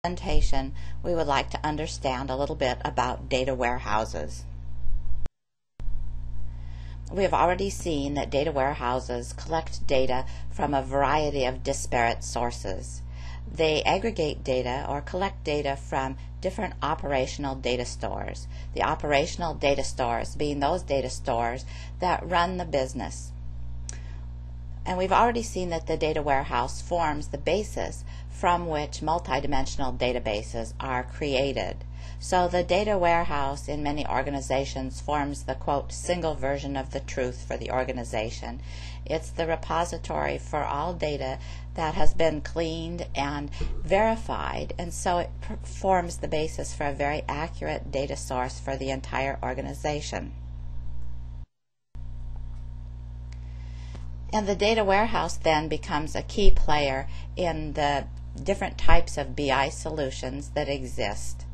presentation, we would like to understand a little bit about data warehouses. We have already seen that data warehouses collect data from a variety of disparate sources. They aggregate data or collect data from different operational data stores. The operational data stores being those data stores that run the business. And we've already seen that the data warehouse forms the basis from which multidimensional databases are created. So the data warehouse in many organizations forms the, quote, single version of the truth for the organization. It's the repository for all data that has been cleaned and verified, and so it forms the basis for a very accurate data source for the entire organization. And the data warehouse then becomes a key player in the different types of BI solutions that exist.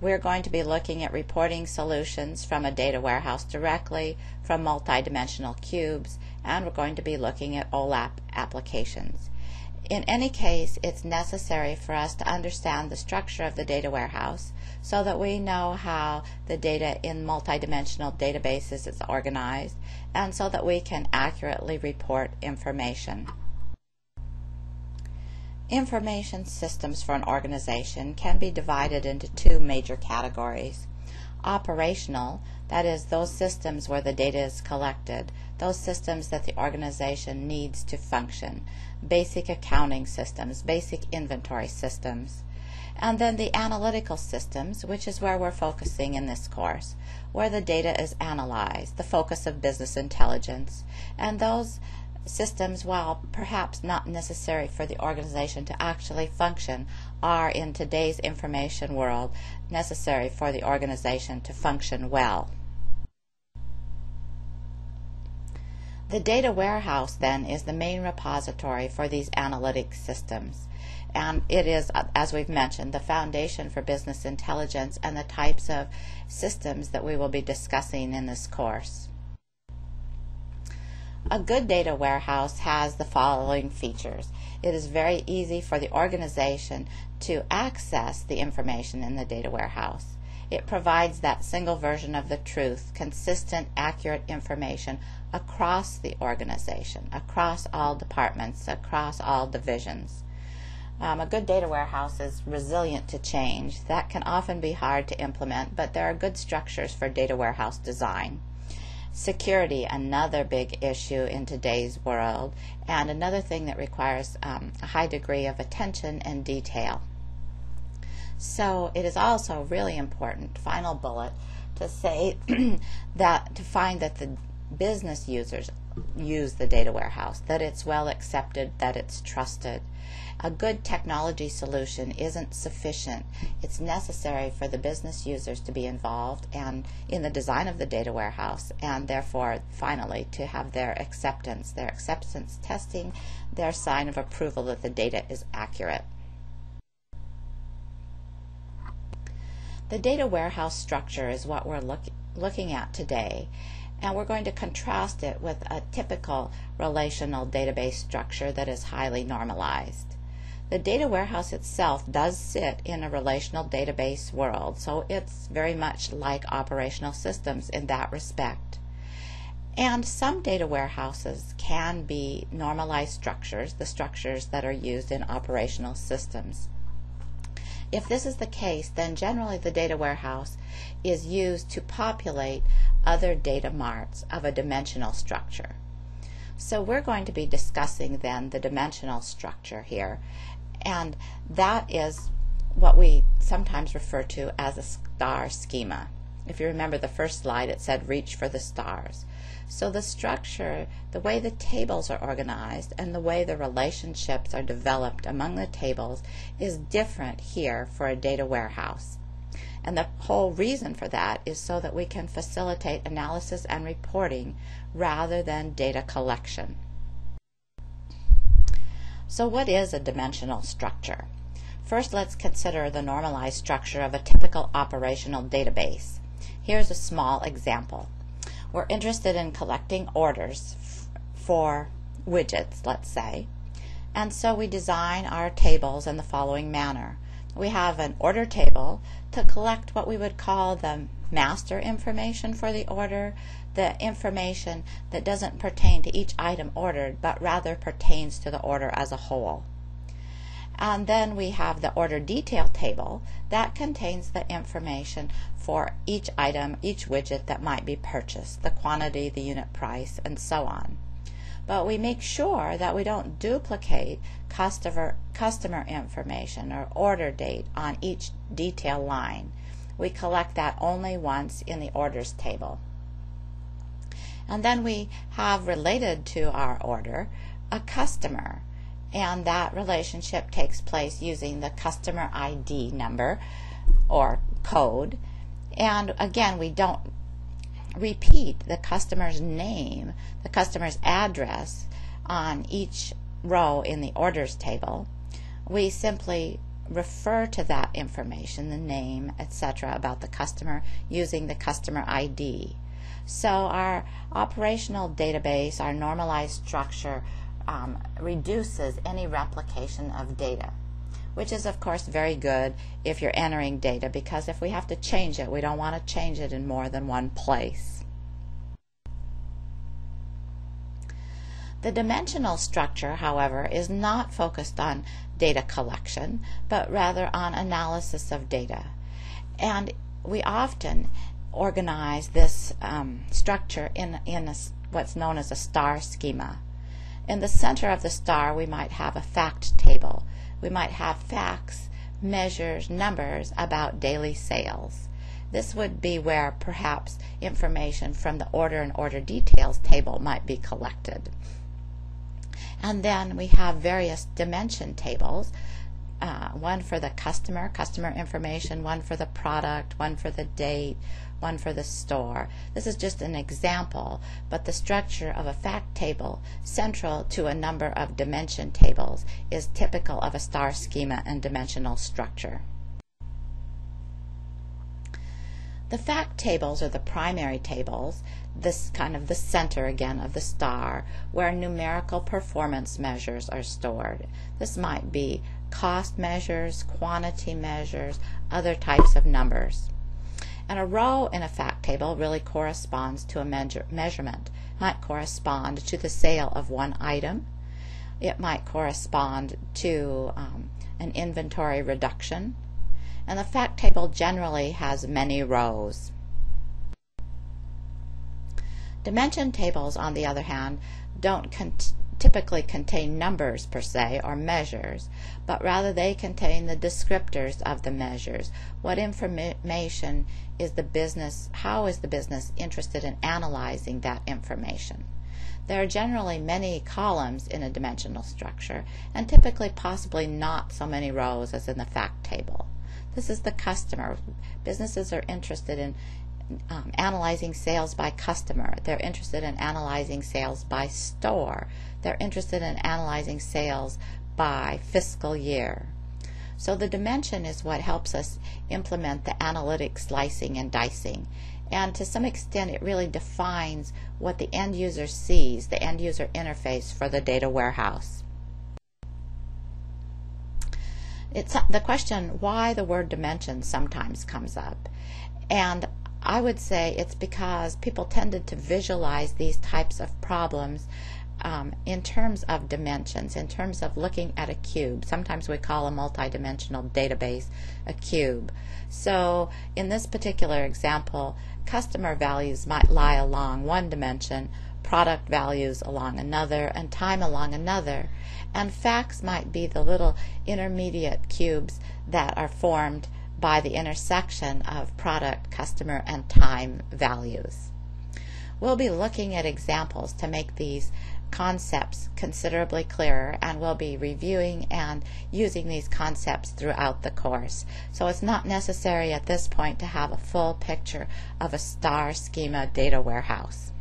We're going to be looking at reporting solutions from a data warehouse directly, from multidimensional cubes, and we're going to be looking at OLAP applications. In any case, it's necessary for us to understand the structure of the data warehouse so that we know how the data in multidimensional databases is organized, and so that we can accurately report information. Information systems for an organization can be divided into two major categories. Operational, that is, those systems where the data is collected, those systems that the organization needs to function, basic accounting systems, basic inventory systems. And then the analytical systems, which is where we're focusing in this course, where the data is analyzed, the focus of business intelligence. And those systems, while perhaps not necessary for the organization to actually function, are in today's information world necessary for the organization to function well. The data warehouse then is the main repository for these analytic systems, and it is, as we've mentioned, the foundation for business intelligence and the types of systems that we will be discussing in this course. A good data warehouse has the following features. It is very easy for the organization to access the information in the data warehouse. It provides that single version of the truth, consistent, accurate information across the organization, across all departments, across all divisions. A good data warehouse is resilient to change. That can often be hard to implement, but there are good structures for data warehouse design. Security, another big issue in today's world, and another thing that requires a high degree of attention and detail. So it is also really important, final bullet, to say that to find that the business users use the data warehouse, that it's well accepted, that it's trusted. A good technology solution isn't sufficient. It's necessary for the business users to be involved and in the design of the data warehouse, and therefore finally to have their acceptance testing, their sign of approval that the data is accurate. The data warehouse structure is what we're looking at today, and we're going to contrast it with a typical relational database structure that is highly normalized. The data warehouse itself does sit in a relational database world, so it's very much like operational systems in that respect. And some data warehouses can be normalized structures, the structures that are used in operational systems. If this is the case, then generally the data warehouse is used to populate other data marts of a dimensional structure. So we're going to be discussing then the dimensional structure here, and that is what we sometimes refer to as a star schema. If you remember the first slide, it said reach for the stars. So the structure, the way the tables are organized and the way the relationships are developed among the tables is different here for a data warehouse. And the whole reason for that is so that we can facilitate analysis and reporting rather than data collection. So what is a dimensional structure? First, let's consider the normalized structure of a typical operational database. Here's a small example. We're interested in collecting orders for widgets, let's say, and so we design our tables in the following manner. We have an order table to collect what we would call the master information for the order, the information that doesn't pertain to each item ordered, but rather pertains to the order as a whole. And then we have the order detail table that contains the information for each item, each widget that might be purchased, the quantity, the unit price, and so on. But we make sure that we don't duplicate customer information or order date on each detail line. We collect that only once in the orders table. And then we have related to our order a customer, and that relationship takes place using the customer ID number or code. And again, we don't repeat the customer's name, the customer's address on each row in the orders table. We simply refer to that information, the name, etc., about the customer using the customer ID. So our operational database, our normalized structure, reduces any replication of data, which is of course very good if you're entering data, because if we have to change it, we don't want to change it in more than one place. The dimensional structure, however, is not focused on data collection, but rather on analysis of data. And we often organize this structure in what's known as a star schema. In the center of the star, we might have a fact table. We might have facts, measures, numbers about daily sales. This would be where perhaps information from the order and order details table might be collected. And then we have various dimension tables, one for the customer information, one for the product, one for the date, one for the store. This is just an example, but the structure of a fact table central to a number of dimension tables is typical of a star schema and dimensional structure. The fact tables are the primary tables, this kind of the center again of the star, where numerical performance measures are stored. This might be cost measures, quantity measures, other types of numbers. And a row in a fact table really corresponds to a measurement. It might correspond to the sale of one item. It might correspond to an inventory reduction. And the fact table generally has many rows. Dimension tables, on the other hand, don't typically contain numbers per se or measures, but rather they contain the descriptors of the measures. What information is the business, how is the business interested in analyzing that information? There are generally many columns in a dimensional structure, and typically possibly not so many rows as in the fact table. This is the customer. Businesses are interested in analyzing sales by customer. They're interested in analyzing sales by store. They're interested in analyzing sales by fiscal year. So the dimension is what helps us implement the analytic slicing and dicing. And to some extent, it really defines what the end user sees, the end user interface for the data warehouse. It's the question why the word dimension sometimes comes up. And I would say it's because people tended to visualize these types of problems in terms of dimensions, in terms of looking at a cube. Sometimes we call a multidimensional database a cube. So in this particular example, customer values might lie along one dimension, product values along another, and time along another. And facts might be the little intermediate cubes that are formed by the intersection of product, customer, and time values. We'll be looking at examples to make these concepts considerably clearer, and we'll be reviewing and using these concepts throughout the course. So it's not necessary at this point to have a full picture of a star schema data warehouse.